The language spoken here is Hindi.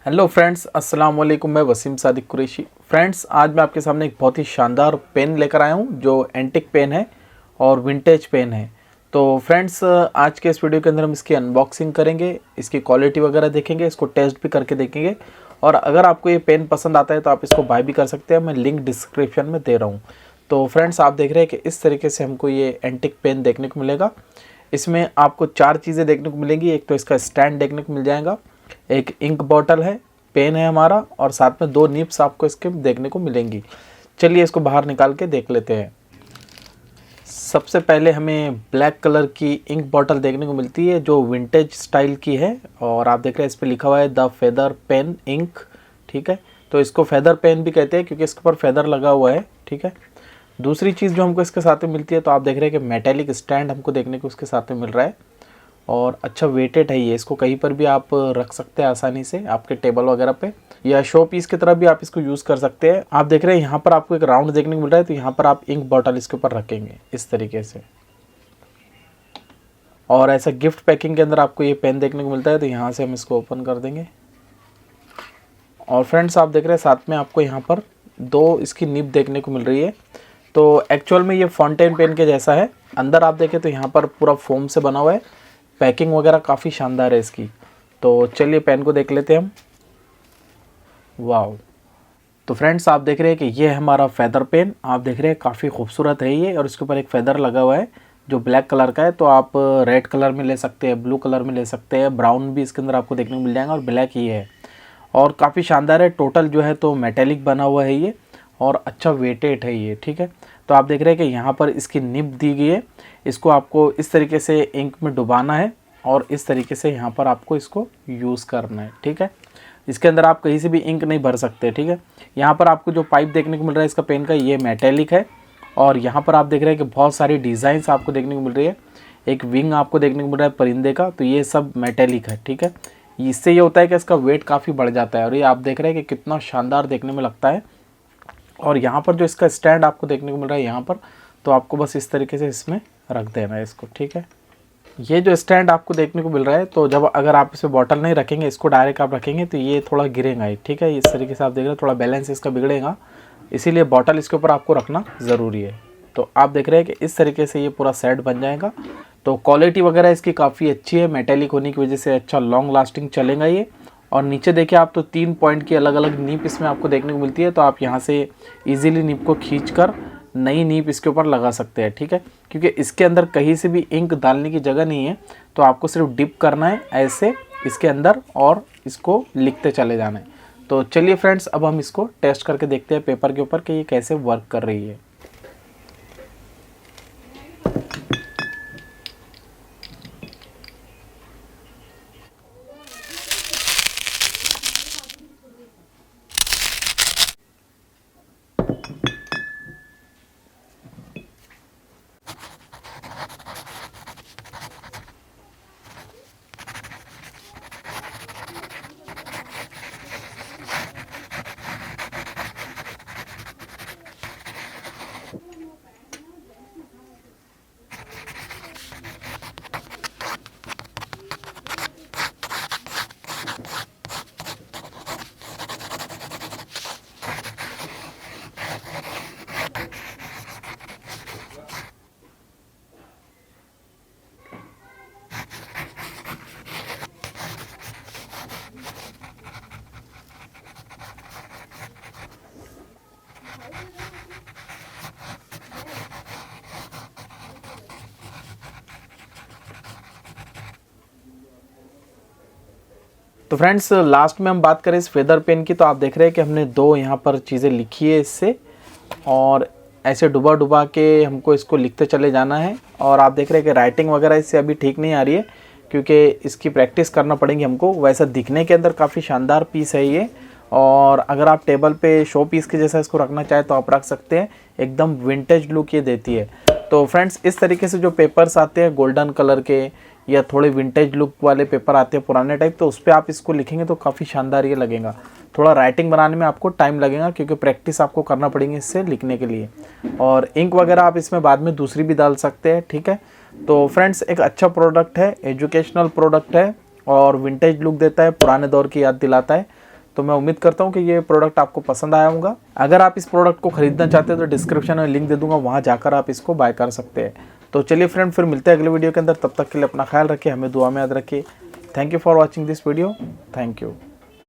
हेलो फ्रेंड्स, अस्सलाम वालेकुम। मैं वसीम सादिक कुरैशी। फ्रेंड्स, आज मैं आपके सामने एक बहुत ही शानदार पेन लेकर आया हूं जो एंटिक पेन है और विंटेज पेन है। तो फ्रेंड्स, आज के इस वीडियो के अंदर हम इसकी अनबॉक्सिंग करेंगे, इसकी क्वालिटी वगैरह देखेंगे, इसको टेस्ट भी करके देखेंगे। और अगर आपको ये पेन पसंद आता है तो आप इसको बाय भी कर सकते हैं। मैं लिंक डिस्क्रिप्शन में दे रहा हूँ। तो फ्रेंड्स, आप देख रहे हैं कि इस तरीके से हमको ये एंटिक पेन देखने को मिलेगा। इसमें आपको 4 चीज़ें देखने को मिलेंगी। एक तो इसका स्टैंड देखने को मिल जाएगा, एक इंक बॉटल है, पेन है हमारा, और साथ में 2 निब्स आपको इसके देखने को मिलेंगी। चलिए इसको बाहर निकाल के देख लेते हैं। सबसे पहले हमें ब्लैक कलर की इंक बॉटल देखने को मिलती है जो विंटेज स्टाइल की है, और आप देख रहे हैं इस पर लिखा हुआ है द फेदर पेन इंक। ठीक है, तो इसको फेदर पेन भी कहते हैं क्योंकि इसके ऊपर फेदर लगा हुआ है। ठीक है, दूसरी चीज़ जो हमको इसके साथ में मिलती है, तो आप देख रहे हैं कि मेटेलिक स्टैंड हमको देखने को उसके साथ में मिल रहा है, और अच्छा वेटेड है ये। इसको कहीं पर भी आप रख सकते हैं आसानी से, आपके टेबल वगैरह पे, या शो पीस की तरह भी आप इसको यूज़ कर सकते हैं। आप देख रहे हैं यहाँ पर आपको एक राउंड देखने को मिल रहा है, तो यहाँ पर आप इंक बॉटल इसके ऊपर रखेंगे इस तरीके से। और ऐसा गिफ्ट पैकिंग के अंदर आपको ये पेन देखने को मिलता है, तो यहाँ से हम इसको ओपन कर देंगे। और फ्रेंड्स, आप देख रहे हैं साथ में आपको यहाँ पर 2 इसकी निब देखने को मिल रही है। तो एक्चुअल में ये फाउंटेन पेन के जैसा है। अंदर आप देखें तो यहाँ पर पूरा फोम से बना हुआ है। पैकिंग वगैरह काफ़ी शानदार है इसकी। तो चलिए पेन को देख लेते हैं हम। वाओ! तो फ्रेंड्स, आप देख रहे हैं कि ये है हमारा फेदर पेन। आप देख रहे हैं काफ़ी खूबसूरत है ये, और इसके ऊपर एक फेदर लगा हुआ है जो ब्लैक कलर का है। तो आप रेड कलर में ले सकते हैं, ब्लू कलर में ले सकते हैं, ब्राउन भी इसके अंदर आपको देखने को मिल जाएगा, और ब्लैक ही है। और काफ़ी शानदार है। टोटल जो है तो मेटेलिक बना हुआ है ये, और अच्छा वेटेड है ये। ठीक है, तो आप देख रहे हैं कि यहाँ पर इसकी निब दी गई है। इसको आपको इस तरीके से इंक में डुबाना है, और इस तरीके से यहाँ पर आपको इसको यूज़ करना है। ठीक है, इसके अंदर आप कहीं से भी इंक नहीं भर सकते। ठीक है, यहाँ पर आपको जो पाइप देखने को मिल रहा है इसका पेन का, ये मेटेलिक है। और यहाँ पर आप देख रहे हैं कि बहुत सारी डिज़ाइंस आपको देखने को मिल रही है। एक विंग आपको देखने को मिल रहा है परिंदे का, तो ये सब मेटेलिक है। ठीक है, इससे ये होता है कि इसका वेट काफ़ी बढ़ जाता है, और ये आप देख रहे हैं कि कितना शानदार देखने में लगता है। और यहाँ पर जो इसका स्टैंड आपको देखने को मिल रहा है यहाँ पर, तो आपको बस इस तरीके से इसमें रख देना है इसको। ठीक है, ये जो स्टैंड आपको देखने को मिल रहा है, तो जब अगर आप इसमें बॉटल नहीं रखेंगे, इसको डायरेक्ट आप रखेंगे, तो ये थोड़ा गिरेगा ही। ठीक है, इस तरीके से आप देख रहे हैं थोड़ा बैलेंस इसका बिगड़ेगा, इसीलिए बॉटल इसके ऊपर आपको रखना ज़रूरी है। तो आप देख रहे हैं कि इस तरीके से ये पूरा सेट बन जाएगा। तो क्वालिटी वगैरह इसकी काफ़ी अच्छी है, मेटेलिक होने की वजह से अच्छा लॉन्ग लास्टिंग चलेगा ये। और नीचे देखिए आप, तो 3 पॉइंट की अलग अलग नीप इसमें आपको देखने को मिलती है, तो आप यहाँ से ईजिली नीप को खींचकर नई नीप इसके ऊपर लगा सकते हैं। ठीक है, क्योंकि इसके अंदर कहीं से भी इंक डालने की जगह नहीं है, तो आपको सिर्फ डिप करना है ऐसे इसके अंदर, और इसको लिखते चले जाना है। तो चलिए फ्रेंड्स, अब हम इसको टेस्ट करके देखते हैं पेपर के ऊपर कि ये कैसे वर्क कर रही है। तो फ्रेंड्स, लास्ट में हम बात करें इस फेदर पेन की, तो आप देख रहे हैं कि हमने 2 यहाँ पर चीज़ें लिखी है इससे, और ऐसे डुबा डुबा के हमको इसको लिखते चले जाना है। और आप देख रहे हैं कि राइटिंग वगैरह इससे अभी ठीक नहीं आ रही है, क्योंकि इसकी प्रैक्टिस करना पड़ेगी हमको। वैसा दिखने के अंदर काफ़ी शानदार पीस है ये, और अगर आप टेबल पे शो पीस के जैसा इसको रखना चाहे तो आप रख सकते हैं। एकदम विंटेज लुक ये देती है। तो फ्रेंड्स, इस तरीके से जो पेपर्स आते हैं गोल्डन कलर के, या थोड़े विंटेज लुक वाले पेपर आते हैं पुराने टाइप, तो उस पर आप इसको लिखेंगे तो काफ़ी शानदार ये लगेगा। थोड़ा राइटिंग बनाने में आपको टाइम लगेगा, क्योंकि प्रैक्टिस आपको करना पड़ेगी इससे लिखने के लिए। और इंक वगैरह आप इसमें बाद में दूसरी भी डाल सकते हैं। ठीक है, तो फ्रेंड्स, एक अच्छा प्रोडक्ट है, एजुकेशनल प्रोडक्ट है, और विंटेज लुक देता है, पुराने दौर की याद दिलाता है। तो मैं उम्मीद करता हूँ कि ये प्रोडक्ट आपको पसंद आया होगा। अगर आप इस प्रोडक्ट को खरीदना चाहते हैं तो डिस्क्रिप्शन में लिंक दे दूंगा, वहाँ जाकर आप इसको बाय कर सकते हैं। तो चलिए फ्रेंड, फिर मिलते हैं अगले वीडियो के अंदर। तब तक के लिए अपना ख्याल रखिए, हमें दुआ में याद रखिए। Thank you for watching this video. Thank you.